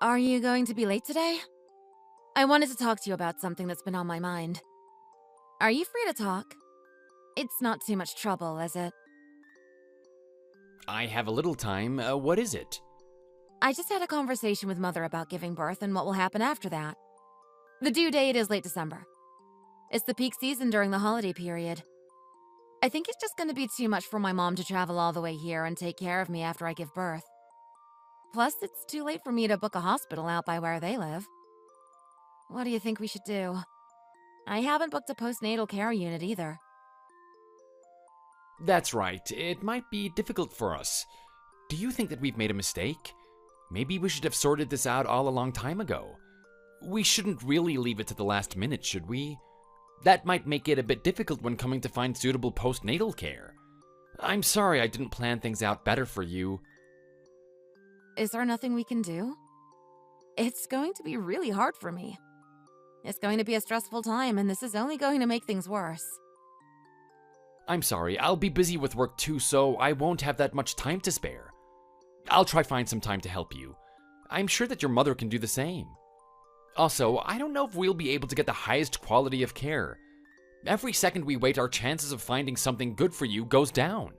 Are you going to be late today? I wanted to talk to you about something that's been on my mind. Are you free to talk? It's not too much trouble, is it? I have a little time. What is it? I just had a conversation with Mother about giving birth and what will happen after that. The due date is late December. It's the peak season during the holiday period. I think it's just going to be too much for my mom to travel all the way here and take care of me after I give birth. Plus, it's too late for me to book a hospital out by where they live. What do you think we should do? I haven't booked a postnatal care unit either. That's right. It might be difficult for us. Do you think that we've made a mistake? Maybe we should have sorted this out all a long time ago. We shouldn't really leave it to the last minute, should we? That might make it a bit difficult when coming to find suitable postnatal care. I'm sorry I didn't plan things out better for you. Is there nothing we can do? It's going to be really hard for me. It's going to be a stressful time, and this is only going to make things worse. I'm sorry, I'll be busy with work too, so I won't have that much time to spare. I'll try find some time to help you. I'm sure that your mother can do the same. Also, I don't know if we'll be able to get the highest quality of care. Every second we wait, our chances of finding something good for you goes down.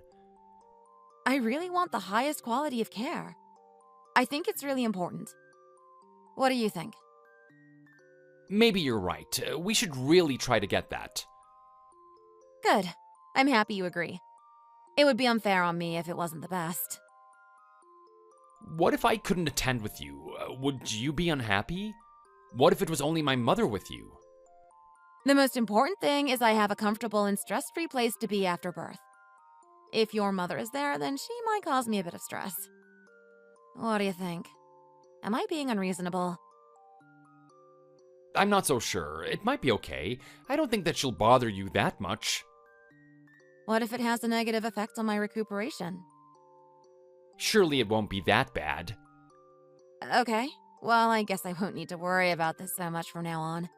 I really want the highest quality of care. I think it's really important. What do you think? Maybe you're right. We should really try to get that. Good. I'm happy you agree. It would be unfair on me if it wasn't the best. What if I couldn't attend with you? Would you be unhappy? What if it was only my mother with you? The most important thing is I have a comfortable and stress-free place to be after birth. If your mother is there, then she might cause me a bit of stress. What do you think? Am I being unreasonable? I'm not so sure. It might be okay. I don't think that she'll bother you that much. What if it has a negative effect on my recuperation? Surely it won't be that bad. Okay, well, I guess I won't need to worry about this so much from now on.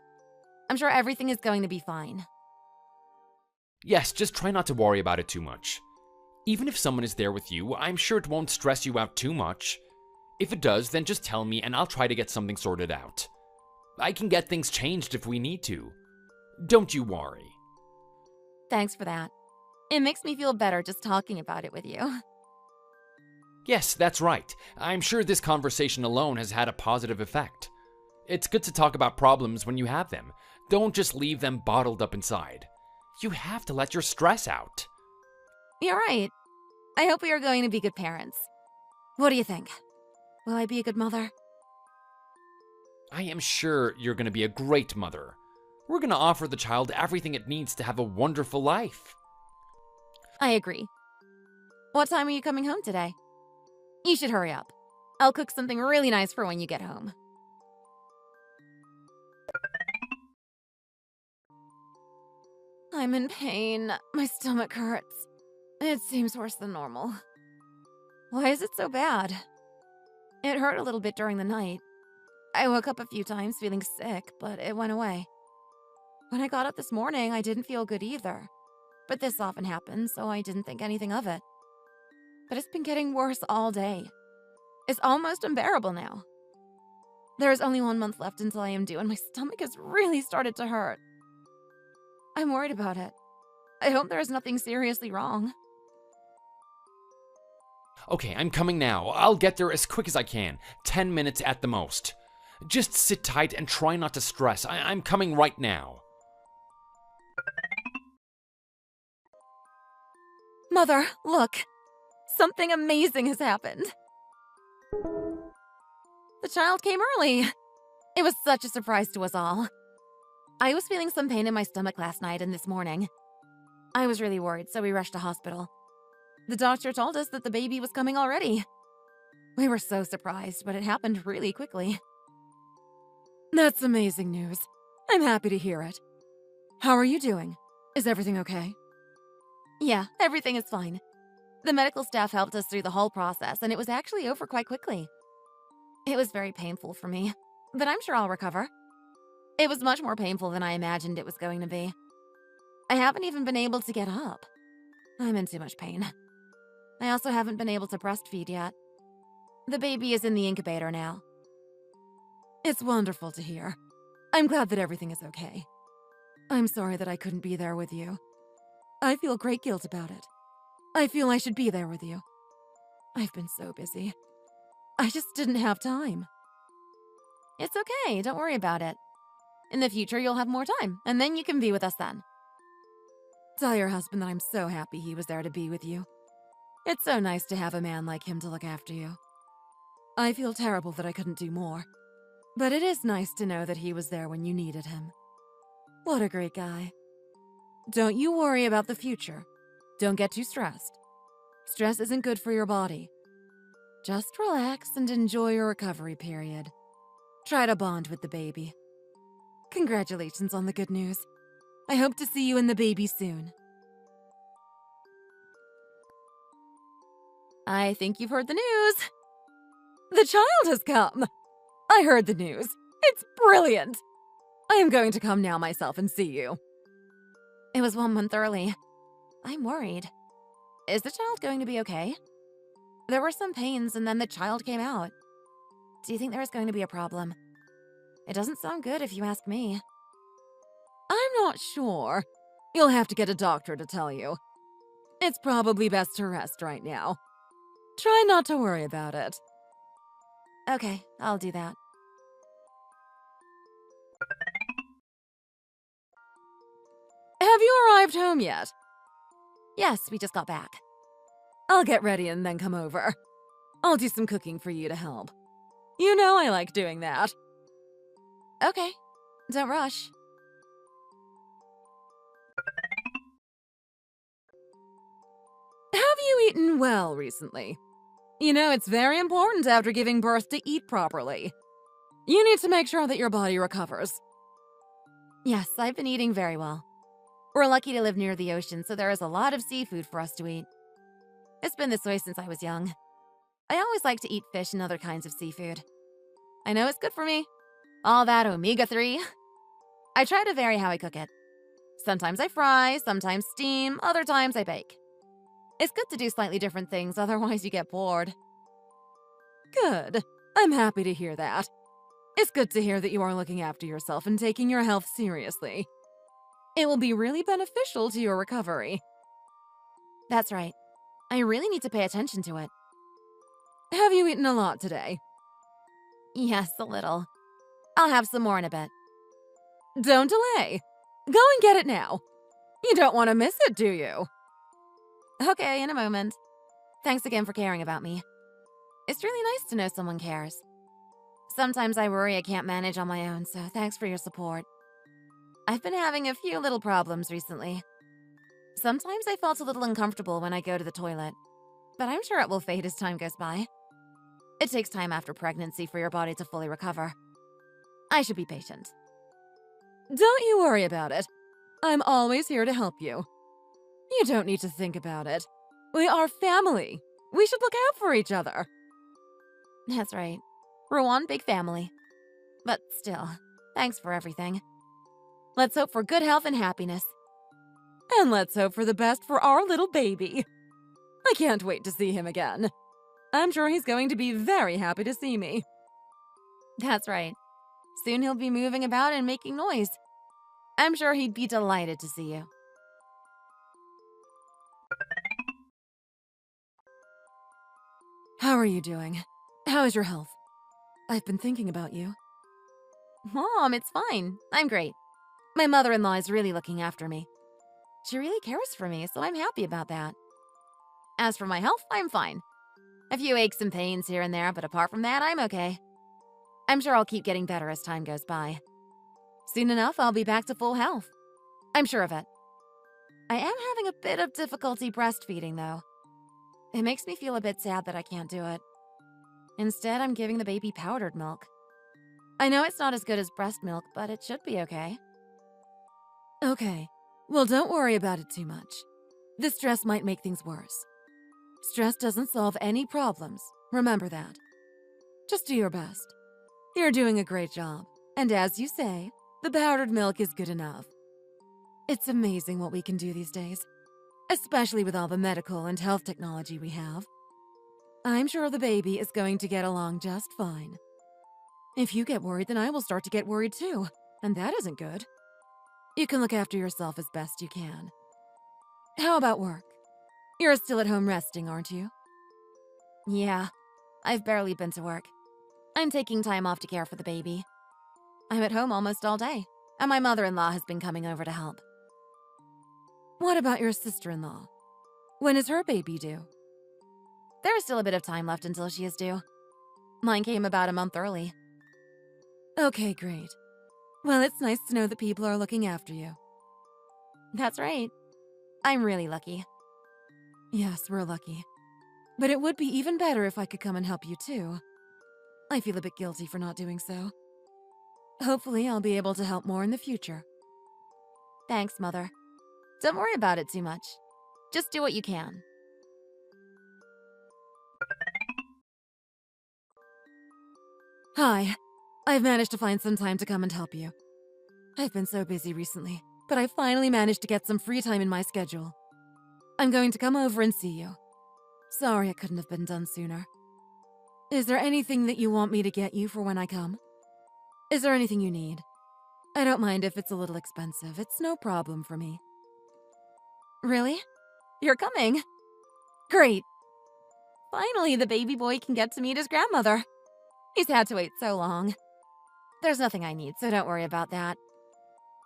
I'm sure everything is going to be fine. Yes, just try not to worry about it too much. Even if someone is there with you, I'm sure it won't stress you out too much. If it does, then just tell me and I'll try to get something sorted out. I can get things changed if we need to. Don't you worry. Thanks for that. It makes me feel better just talking about it with you. Yes, that's right. I'm sure this conversation alone has had a positive effect. It's good to talk about problems when you have them. Don't just leave them bottled up inside. You have to let your stress out. You're right. I hope we are going to be good parents. What do you think? Will I be a good mother? I am sure you're going to be a great mother. We're going to offer the child everything it needs to have a wonderful life. I agree. What time are you coming home today? You should hurry up. I'll cook something really nice for when you get home. I'm in pain. My stomach hurts. It seems worse than normal. Why is it so bad? It hurt a little bit during the night. I woke up a few times feeling sick, but it went away. When I got up this morning, I didn't feel good either. But this often happens, so I didn't think anything of it. But it's been getting worse all day. It's almost unbearable now. There is only 1 month left until I am due, and my stomach has really started to hurt. I'm worried about it. I hope there is nothing seriously wrong. Okay, I'm coming now. I'll get there as quick as I can. 10 minutes at the most. Just sit tight and try not to stress. I'm coming right now. Mother, look. Something amazing has happened. The child came early. It was such a surprise to us all. I was feeling some pain in my stomach last night and this morning. I was really worried, so we rushed to hospital. The doctor told us that the baby was coming already. We were so surprised, but it happened really quickly. That's amazing news. I'm happy to hear it. How are you doing? Is everything okay? Yeah, everything is fine. The medical staff helped us through the whole process, and it was actually over quite quickly. It was very painful for me, but I'm sure I'll recover. It was much more painful than I imagined it was going to be. I haven't even been able to get up. I'm in too much pain. I also haven't been able to breastfeed yet. The baby is in the incubator now. It's wonderful to hear. I'm glad that everything is okay. I'm sorry that I couldn't be there with you. I feel great guilt about it. I feel I should be there with you. I've been so busy. I just didn't have time. It's okay, don't worry about it. In the future, you'll have more time, and then you can be with us then. Tell your husband that I'm so happy he was there to be with you. It's so nice to have a man like him to look after you. I feel terrible that I couldn't do more, but it is nice to know that he was there when you needed him. What a great guy. Don't you worry about the future. Don't get too stressed. Stress isn't good for your body. Just relax and enjoy your recovery period. Try to bond with the baby. Congratulations on the good news. I hope to see you and the baby soon. I think you've heard the news. The child has come. I heard the news. It's brilliant. I am going to come now myself and see you. It was 1 month early. I'm worried. Is the child going to be okay? There were some pains and then the child came out. Do you think there is going to be a problem? It doesn't sound good if you ask me. I'm not sure. You'll have to get a doctor to tell you. It's probably best to rest right now. Try not to worry about it. Okay, I'll do that. Have you arrived home yet? Yes, we just got back. I'll get ready and then come over. I'll do some cooking for you to help. You know I like doing that. Okay, don't rush. Have you eaten well recently? You know, it's very important after giving birth to eat properly. You need to make sure that your body recovers. Yes, I've been eating very well. We're lucky to live near the ocean, so there is a lot of seafood for us to eat. It's been this way since I was young. I always like to eat fish and other kinds of seafood. I know it's good for me. All that omega-3. I try to vary how I cook it. Sometimes I fry, sometimes steam, other times I bake. It's good to do slightly different things, otherwise you get bored. Good. I'm happy to hear that. It's good to hear that you are looking after yourself and taking your health seriously. It will be really beneficial to your recovery. That's right. I really need to pay attention to it. Have you eaten a lot today? Yes, a little. I'll have some more in a bit. Don't delay. Go and get it now. You don't want to miss it, do you? Okay, in a moment. Thanks again for caring about me. It's really nice to know someone cares. Sometimes I worry I can't manage on my own, so thanks for your support. I've been having a few little problems recently. Sometimes I felt a little uncomfortable when I go to the toilet, but I'm sure it will fade as time goes by. It takes time after pregnancy for your body to fully recover. I should be patient. Don't you worry about it. I'm always here to help you. You don't need to think about it. We are family. We should look out for each other. That's right. We're one big family. But still, thanks for everything. Let's hope for good health and happiness. And let's hope for the best for our little baby. I can't wait to see him again. I'm sure he's going to be very happy to see me. That's right. Soon he'll be moving about and making noise. I'm sure he'd be delighted to see you. How are you doing? How is your health? I've been thinking about you. Mom, it's fine. I'm great. My mother-in-law is really looking after me. She really cares for me, so I'm happy about that. As for my health, I'm fine. A few aches and pains here and there, but apart from that, I'm okay. I'm sure I'll keep getting better as time goes by. Soon enough, I'll be back to full health. I'm sure of it. I am having a bit of difficulty breastfeeding, though. It makes me feel a bit sad that I can't do it. Instead, I'm giving the baby powdered milk. I know it's not as good as breast milk, but it should be okay. Okay. Well, don't worry about it too much. The stress might make things worse. Stress doesn't solve any problems. Remember that. Just do your best. You're doing a great job. And as you say, the powdered milk is good enough. It's amazing what we can do these days, especially with all the medical and health technology we have. I'm sure the baby is going to get along just fine. If you get worried, then I will start to get worried too, and that isn't good. You can look after yourself as best you can. How about work? You're still at home resting, aren't you? Yeah, I've barely been to work. I'm taking time off to care for the baby. I'm at home almost all day, and my mother-in-law has been coming over to help. What about your sister-in-law? When is her baby due? There is still a bit of time left until she is due. Mine came about a month early. Okay, great. Well, it's nice to know that people are looking after you. That's right. I'm really lucky. Yes, we're lucky. But it would be even better if I could come and help you too. I feel a bit guilty for not doing so. Hopefully, I'll be able to help more in the future. Thanks, Mother. Don't worry about it too much. Just do what you can. Hi. I've managed to find some time to come and help you. I've been so busy recently, but I finally managed to get some free time in my schedule. I'm going to come over and see you. Sorry it couldn't have been done sooner. Is there anything that you want me to get you for when I come? Is there anything you need? I don't mind if it's a little expensive. It's no problem for me. Really? You're coming? Great. Finally, the baby boy can get to meet his grandmother. He's had to wait so long. There's nothing I need, so don't worry about that.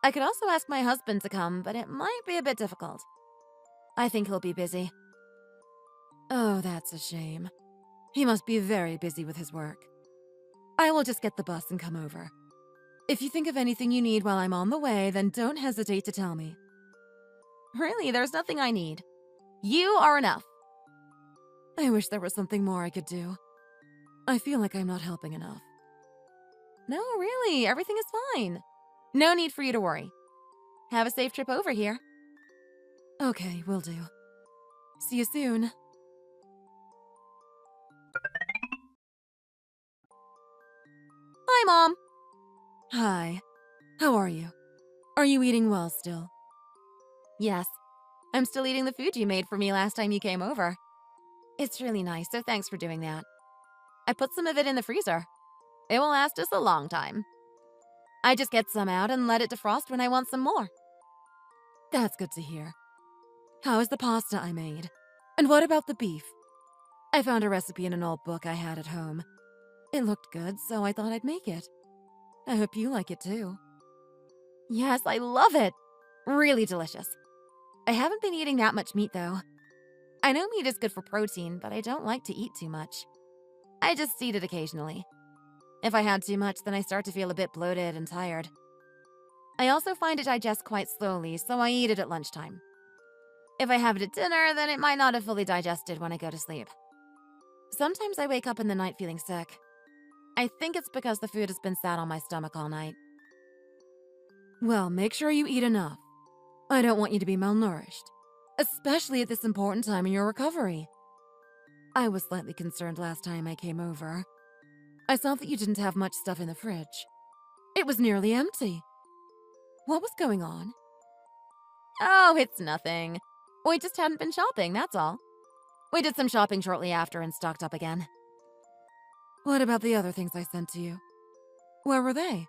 I could also ask my husband to come, but it might be a bit difficult. I think he'll be busy. Oh, that's a shame. He must be very busy with his work. I will just get the bus and come over. If you think of anything you need while I'm on the way, then don't hesitate to tell me. Really, there's nothing I need. You are enough. I wish there was something more I could do. I feel like I'm not helping enough. No, really, everything is fine. No need for you to worry. Have a safe trip over here. Okay, will do. See you soon. Hi, Mom. Hi. How are you? Are you eating well still? Yes. I'm still eating the food you made for me last time you came over. It's really nice, so thanks for doing that. I put some of it in the freezer. It will last us a long time. I just get some out and let it defrost when I want some more. That's good to hear. How is the pasta I made? And what about the beef? I found a recipe in an old book I had at home. It looked good, so I thought I'd make it. I hope you like it too. Yes, I love it. Really delicious. I haven't been eating that much meat though. I know meat is good for protein, but I don't like to eat too much. I just eat it occasionally. If I had too much, then I start to feel a bit bloated and tired. I also find it digests quite slowly, so I eat it at lunchtime. If I have it at dinner, then it might not have fully digested when I go to sleep. Sometimes I wake up in the night feeling sick. I think it's because the food has been sat on my stomach all night. Well, make sure you eat enough. I don't want you to be malnourished, especially at this important time in your recovery. I was slightly concerned last time I came over. I saw that you didn't have much stuff in the fridge. It was nearly empty. What was going on? Oh, it's nothing. We just hadn't been shopping, that's all. We did some shopping shortly after and stocked up again. What about the other things I sent to you? Where were they?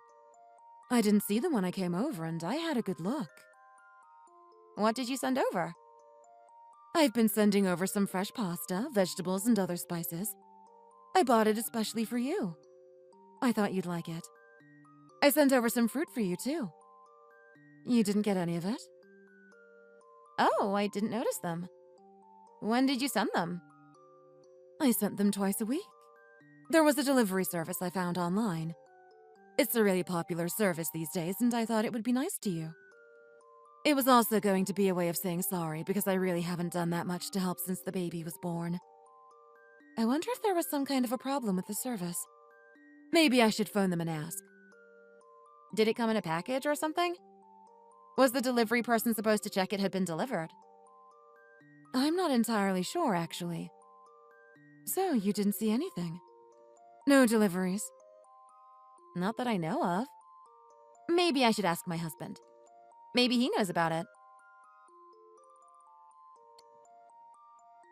I didn't see them when I came over, and I had a good look. What did you send over? I've been sending over some fresh pasta, vegetables, and other spices. I bought it especially for you. I thought you'd like it. I sent over some fruit for you, too. You didn't get any of it? Oh, I didn't notice them. When did you send them? I sent them twice a week. There was a delivery service I found online. It's a really popular service these days, and I thought it would be nice to you. It was also going to be a way of saying sorry because I really haven't done that much to help since the baby was born. I wonder if there was some kind of a problem with the service. Maybe I should phone them and ask. Did it come in a package or something? Was the delivery person supposed to check it had been delivered? I'm not entirely sure, actually. So, you didn't see anything? No deliveries? Not that I know of. Maybe I should ask my husband. Maybe he knows about it.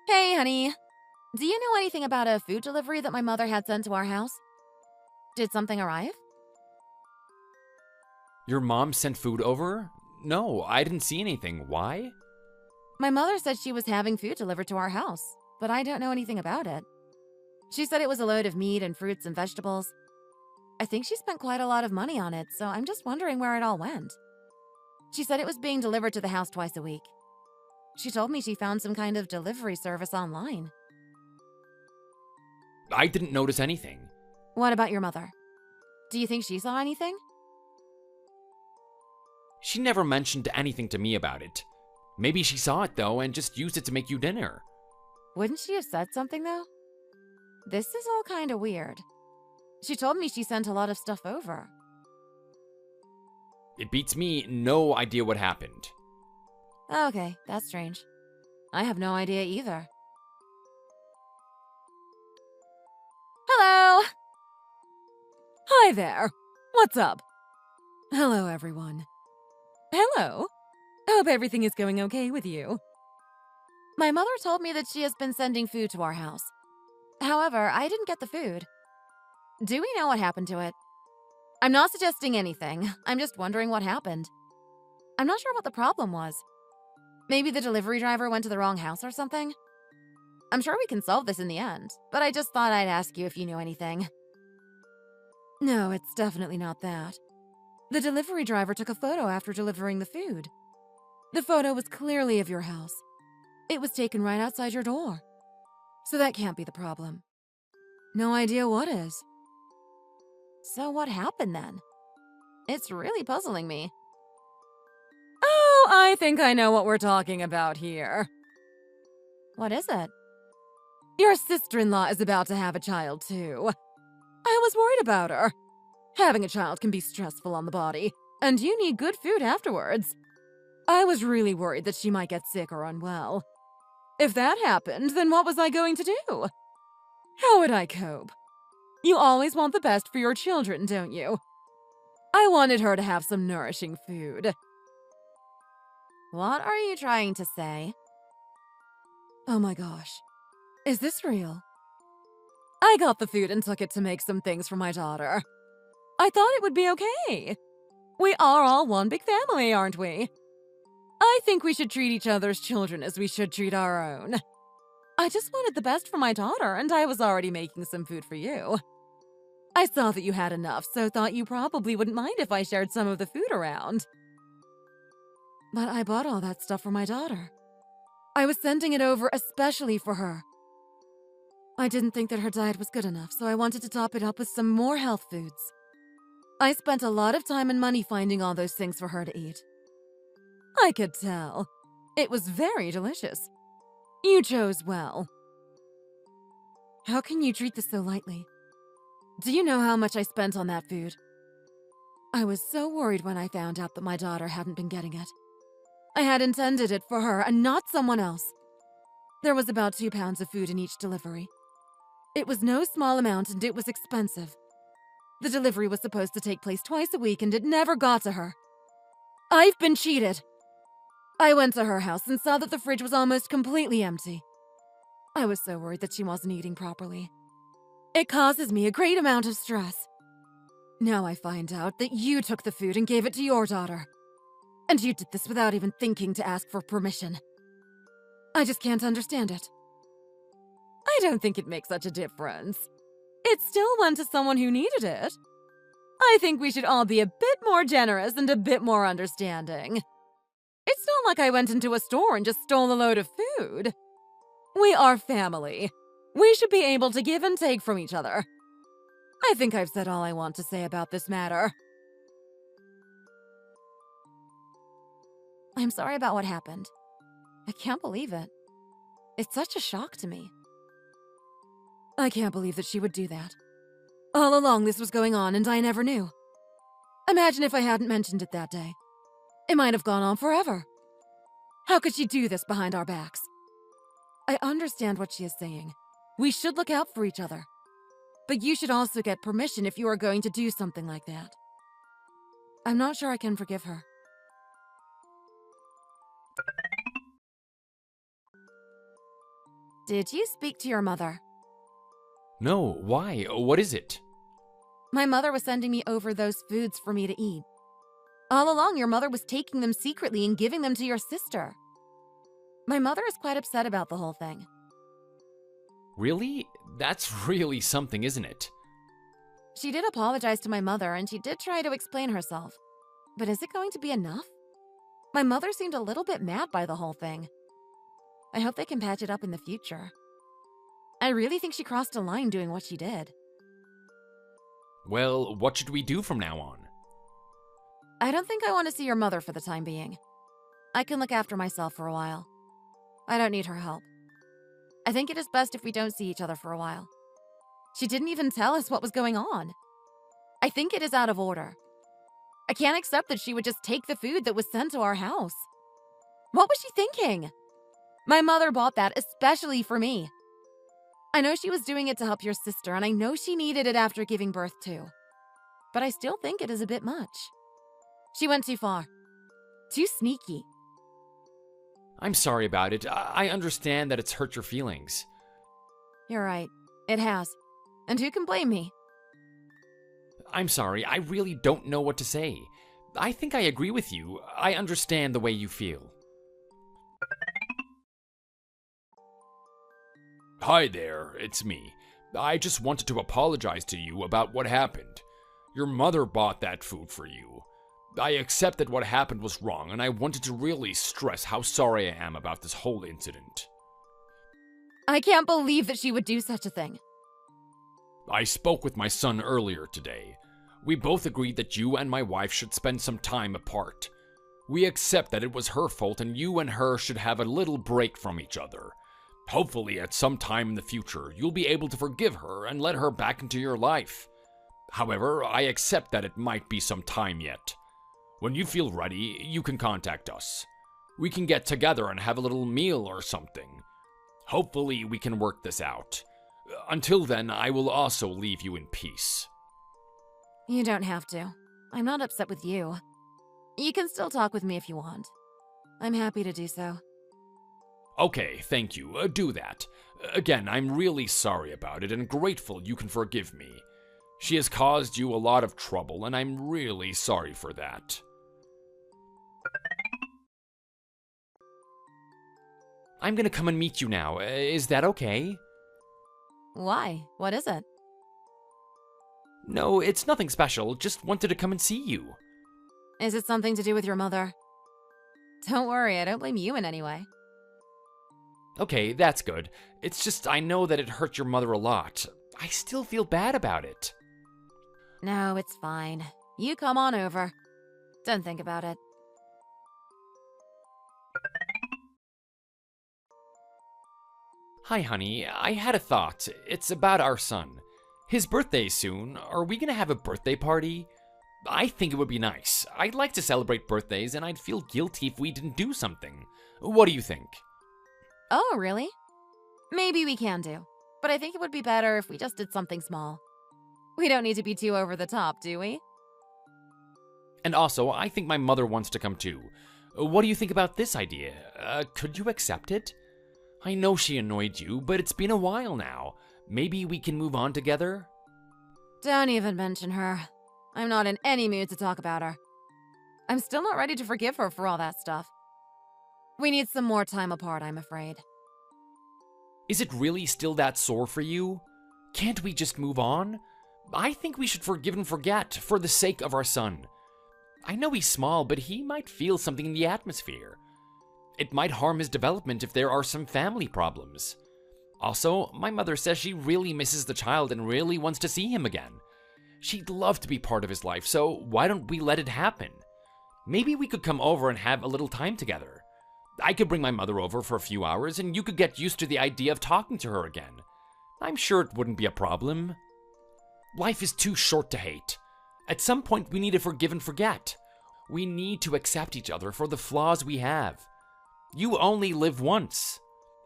Hey, honey. Do you know anything about a food delivery that my mother had sent to our house? Did something arrive? Your mom sent food over? No, I didn't see anything. Why? My mother said she was having food delivered to our house, but I don't know anything about it. She said it was a load of meat and fruits and vegetables. I think she spent quite a lot of money on it, so I'm just wondering where it all went. She said it was being delivered to the house twice a week. She told me she found some kind of delivery service online. I didn't notice anything. What about your mother? Do you think she saw anything? She never mentioned anything to me about it. Maybe she saw it, though, and just used it to make you dinner. Wouldn't she have said something, though? This is all kind of weird. She told me she sent a lot of stuff over. It beats me, no idea what happened. Okay, that's strange. I have no idea either. Hello! Hi there. What's up? Hello, everyone. Hello. Hope everything is going okay with you. My mother told me that she has been sending food to our house. However, I didn't get the food. Do we know what happened to it? I'm not suggesting anything. I'm just wondering what happened. I'm not sure what the problem was. Maybe the delivery driver went to the wrong house or something? I'm sure we can solve this in the end, but I just thought I'd ask you if you knew anything. No, it's definitely not that. The delivery driver took a photo after delivering the food. The photo was clearly of your house. It was taken right outside your door. So that can't be the problem. No idea what is. So what happened then? It's really puzzling me. Oh, I think I know what we're talking about here. What is it? Your sister-in-law is about to have a child, too. I was worried about her. Having a child can be stressful on the body, and you need good food afterwards. I was really worried that she might get sick or unwell. If that happened, then what was I going to do? How would I cope? You always want the best for your children, don't you? I wanted her to have some nourishing food. What are you trying to say? Oh my gosh. Is this real? I got the food and took it to make some things for my daughter. I thought it would be okay. We are all one big family, aren't we? I think we should treat each other's children as we should treat our own. I just wanted the best for my daughter, and I was already making some food for you. I saw that you had enough, so thought you probably wouldn't mind if I shared some of the food around. But I bought all that stuff for my daughter. I was sending it over especially for her. I didn't think that her diet was good enough, so I wanted to top it up with some more health foods. I spent a lot of time and money finding all those things for her to eat. I could tell. It was very delicious. You chose well. How can you treat this so lightly? Do you know how much I spent on that food? I was so worried when I found out that my daughter hadn't been getting it. I had intended it for her and not someone else. There was about 2 pounds of food in each delivery. It was no small amount and it was expensive. The delivery was supposed to take place twice a week and it never got to her. I've been cheated. I went to her house and saw that the fridge was almost completely empty. I was so worried that she wasn't eating properly. It causes me a great amount of stress. Now I find out that you took the food and gave it to your daughter. And you did this without even thinking to ask for permission. I just can't understand it. I don't think it makes such a difference. It still went to someone who needed it. I think we should all be a bit more generous and a bit more understanding. It's not like I went into a store and just stole a load of food. We are family. We should be able to give and take from each other. I think I've said all I want to say about this matter. I'm sorry about what happened. I can't believe it. It's such a shock to me. I can't believe that she would do that. All along this was going on and I never knew. Imagine if I hadn't mentioned it that day. It might have gone on forever. How could she do this behind our backs? I understand what she is saying. We should look out for each other. But you should also get permission if you are going to do something like that. I'm not sure I can forgive her. Did you speak to your mother? No, why? What is it? My mother was sending me over those foods for me to eat. All along, your mother was taking them secretly and giving them to your sister. My mother is quite upset about the whole thing. Really? That's really something, isn't it? She did apologize to my mother, and she did try to explain herself. But is it going to be enough? My mother seemed a little bit mad by the whole thing. I hope they can patch it up in the future. I really think she crossed a line doing what she did. Well, what should we do from now on? I don't think I want to see your mother for the time being. I can look after myself for a while. I don't need her help. I think it is best if we don't see each other for a while. She didn't even tell us what was going on. I think it is out of order. I can't accept that she would just take the food that was sent to our house. What was she thinking? My mother bought that especially for me. I know she was doing it to help your sister, and I know she needed it after giving birth too. But I still think it is a bit much. She went too far. Too sneaky. I'm sorry about it. I understand that it's hurt your feelings. You're right. It has. And who can blame me? I'm sorry. I really don't know what to say. I think I agree with you. I understand the way you feel. Hi there, it's me. I just wanted to apologize to you about what happened. Your mother bought that food for you. I accept that what happened was wrong, and I wanted to really stress how sorry I am about this whole incident. I can't believe that she would do such a thing. I spoke with my son earlier today. We both agreed that you and my wife should spend some time apart. We accept that it was her fault and you and her should have a little break from each other. Hopefully at some time in the future, you'll be able to forgive her and let her back into your life. However, I accept that it might be some time yet. When you feel ready, you can contact us. We can get together and have a little meal or something. Hopefully we can work this out. Until then, I will also leave you in peace. You don't have to. I'm not upset with you. You can still talk with me if you want. I'm happy to do so. Okay, thank you. Do that. Again, I'm really sorry about it and grateful you can forgive me. She has caused you a lot of trouble, and I'm really sorry for that. I'm gonna come and meet you now. Is that okay? Why? What is it? No, it's nothing special. Just wanted to come and see you. Is it something to do with your mother? Don't worry, I don't blame you in any way. Okay, that's good. It's just I know that it hurt your mother a lot. I still feel bad about it. No, it's fine. You come on over. Don't think about it. Hi, honey. I had a thought. It's about our son. His birthday's soon. Are we gonna have a birthday party? I think it would be nice. I'd like to celebrate birthdays, and I'd feel guilty if we didn't do something. What do you think? Oh, really? Maybe we can do. But I think it would be better if we just did something small. We don't need to be too over the top, do we? And also, I think my mother wants to come too. What do you think about this idea? Could you accept it? I know she annoyed you, but it's been a while now. Maybe we can move on together? Don't even mention her. I'm not in any mood to talk about her. I'm still not ready to forgive her for all that stuff. We need some more time apart, I'm afraid. Is it really still that sore for you? Can't we just move on? I think we should forgive and forget for the sake of our son. I know he's small, but he might feel something in the atmosphere. It might harm his development if there are some family problems. Also, my mother says she really misses the child and really wants to see him again. She'd love to be part of his life, so why don't we let it happen? Maybe we could come over and have a little time together. I could bring my mother over for a few hours and you could get used to the idea of talking to her again. I'm sure it wouldn't be a problem. Life is too short to hate. At some point, we need to forgive and forget. We need to accept each other for the flaws we have. You only live once.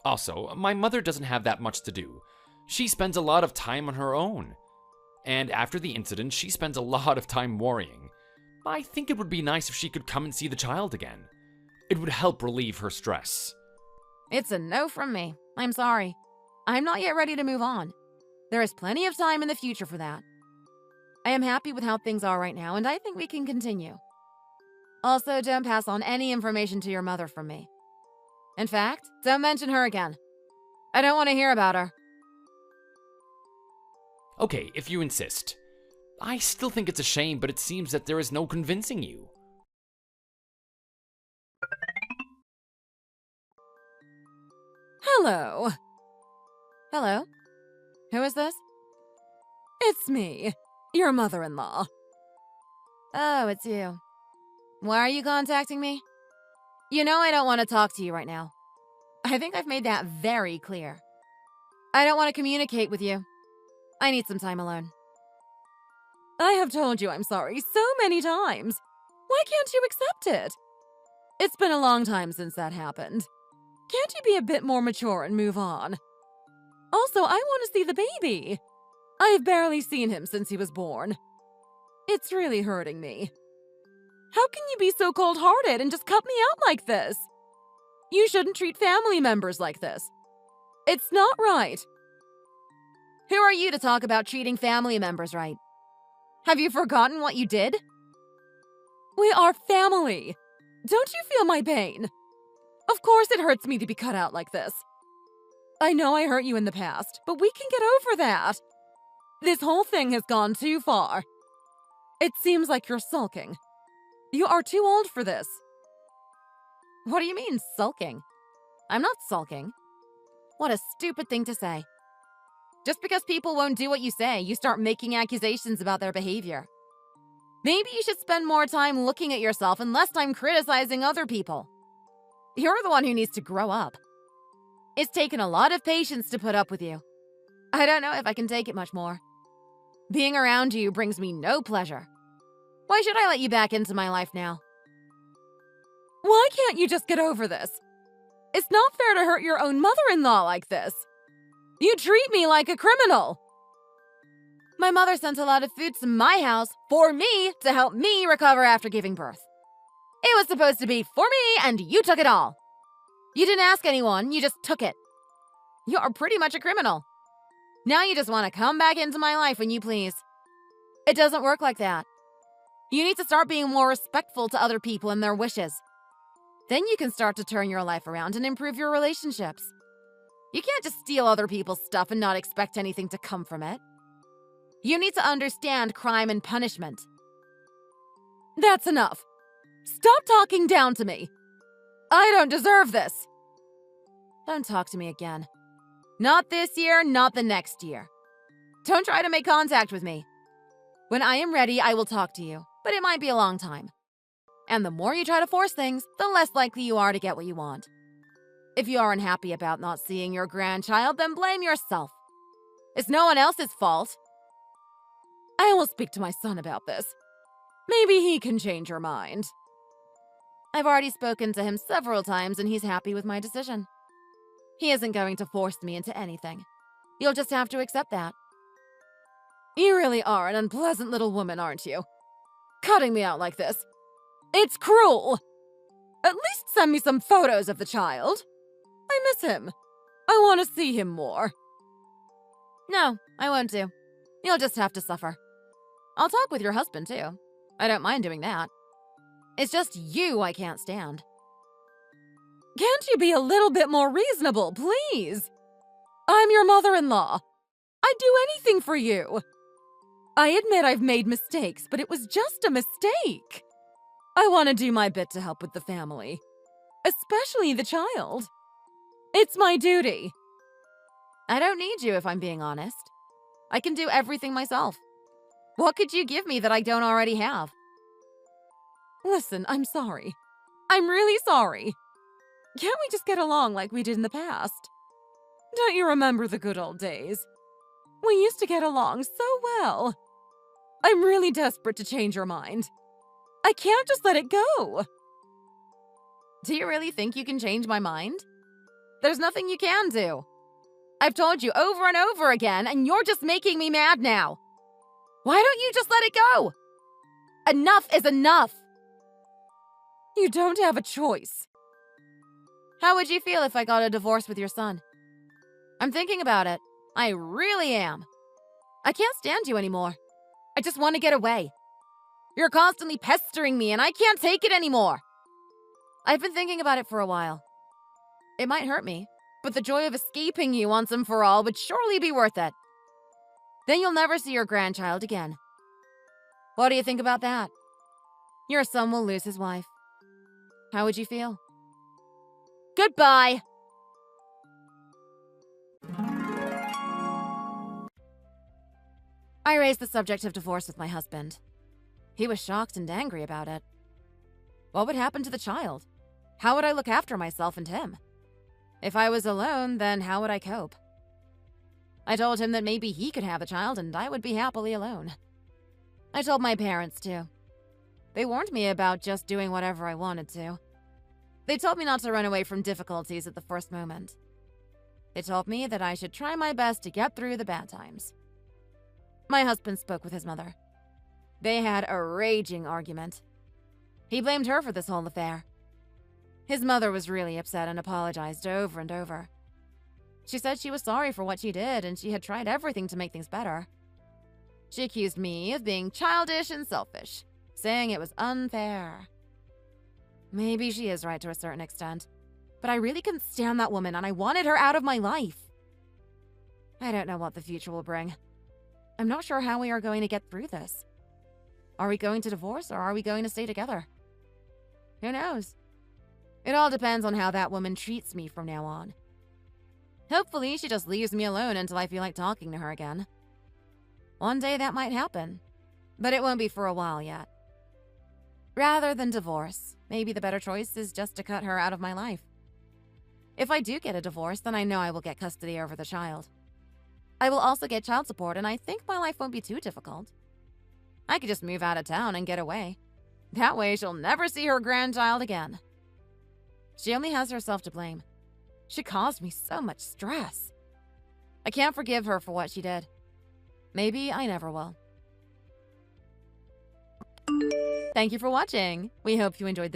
Also, my mother doesn't have that much to do. She spends a lot of time on her own. And after the incident, she spends a lot of time worrying. I think it would be nice if she could come and see the child again. It would help relieve her stress. It's a no from me. I'm sorry. I'm not yet ready to move on. There is plenty of time in the future for that. I am happy with how things are right now, and I think we can continue. Also, don't pass on any information to your mother from me. In fact, don't mention her again. I don't want to hear about her. Okay, if you insist. I still think it's a shame, but it seems that there is no convincing you. Hello. Hello? Who is this? It's me, your mother-in-law. Oh, it's you. Why are you contacting me? You know I don't want to talk to you right now. I think I've made that very clear. I don't want to communicate with you. I need some time alone. I have told you I'm sorry so many times. Why can't you accept it? It's been a long time since that happened. Can't you be a bit more mature and move on? Also, I want to see the baby. I've barely seen him since he was born. It's really hurting me. How can you be so cold-hearted and just cut me out like this? You shouldn't treat family members like this. It's not right. Who are you to talk about treating family members right? Have you forgotten what you did? We are family. Don't you feel my pain? Of course it hurts me to be cut out like this. I know I hurt you in the past, but we can get over that. This whole thing has gone too far. It seems like you're sulking. You are too old for this. What do you mean, sulking? I'm not sulking. What a stupid thing to say. Just because people won't do what you say, you start making accusations about their behavior. Maybe you should spend more time looking at yourself and less time criticizing other people. You're the one who needs to grow up. It's taken a lot of patience to put up with you. I don't know if I can take it much more. Being around you brings me no pleasure. Why should I let you back into my life now? Why can't you just get over this? It's not fair to hurt your own mother-in-law like this. You treat me like a criminal. My mother sent a lot of food to my house for me to help me recover after giving birth. It was supposed to be for me, and you took it all. You didn't ask anyone, you just took it. You are pretty much a criminal. Now you just want to come back into my life when you please. It doesn't work like that. You need to start being more respectful to other people and their wishes. Then you can start to turn your life around and improve your relationships. You can't just steal other people's stuff and not expect anything to come from it. You need to understand crime and punishment. That's enough. Stop talking down to me. I don't deserve this. Don't talk to me again. Not this year, not the next year. Don't try to make contact with me. When I am ready, I will talk to you, but it might be a long time. And the more you try to force things, the less likely you are to get what you want. If you are unhappy about not seeing your grandchild, then blame yourself. It's no one else's fault. I will speak to my son about this. Maybe he can change your mind. I've already spoken to him several times and he's happy with my decision. He isn't going to force me into anything. You'll just have to accept that. You really are an unpleasant little woman, aren't you? Cutting me out like this. It's cruel! At least send me some photos of the child. I miss him. I want to see him more. No, I won't do. You'll just have to suffer. I'll talk with your husband, too. I don't mind doing that. It's just you I can't stand. Can't you be a little bit more reasonable, please? I'm your mother-in-law. I'd do anything for you. I admit I've made mistakes, but it was just a mistake. I want to do my bit to help with the family, especially the child. It's my duty. I don't need you if I'm being honest. I can do everything myself. What could you give me that I don't already have? Listen, I'm sorry. I'm really sorry. Can't we just get along like we did in the past? Don't you remember the good old days? We used to get along so well. I'm really desperate to change your mind. I can't just let it go. Do you really think you can change my mind? There's nothing you can do. I've told you over and over again, and you're just making me mad now. Why don't you just let it go? Enough is enough. You don't have a choice. How would you feel if I got a divorce with your son? I'm thinking about it. I really am. I can't stand you anymore. I just want to get away. You're constantly pestering me and I can't take it anymore. I've been thinking about it for a while. It might hurt me, but the joy of escaping you once and for all would surely be worth it. Then you'll never see your grandchild again. What do you think about that? Your son will lose his wife. How would you feel? Goodbye! I raised the subject of divorce with my husband. He was shocked and angry about it. What would happen to the child? How would I look after myself and him? If I was alone, then how would I cope? I told him that maybe he could have the child and I would be happily alone. I told my parents too. They warned me about just doing whatever I wanted to. They told me not to run away from difficulties at the first moment. They told me that I should try my best to get through the bad times. My husband spoke with his mother. They had a raging argument. He blamed her for this whole affair. His mother was really upset and apologized over and over. She said she was sorry for what she did and she had tried everything to make things better. She accused me of being childish and selfish, saying it was unfair. Maybe she is right to a certain extent, but I really couldn't stand that woman and I wanted her out of my life. I don't know what the future will bring. I'm not sure how we are going to get through this. Are we going to divorce or are we going to stay together? Who knows? It all depends on how that woman treats me from now on. Hopefully, she just leaves me alone until I feel like talking to her again. One day that might happen, but it won't be for a while yet. Rather than divorce, maybe the better choice is just to cut her out of my life. If I do get a divorce, then I know I will get custody over the child. I will also get child support, and I think my life won't be too difficult. I could just move out of town and get away. That way, she'll never see her grandchild again. She only has herself to blame. She caused me so much stress. I can't forgive her for what she did. Maybe I never will. Thank you for watching. We hope you enjoyed the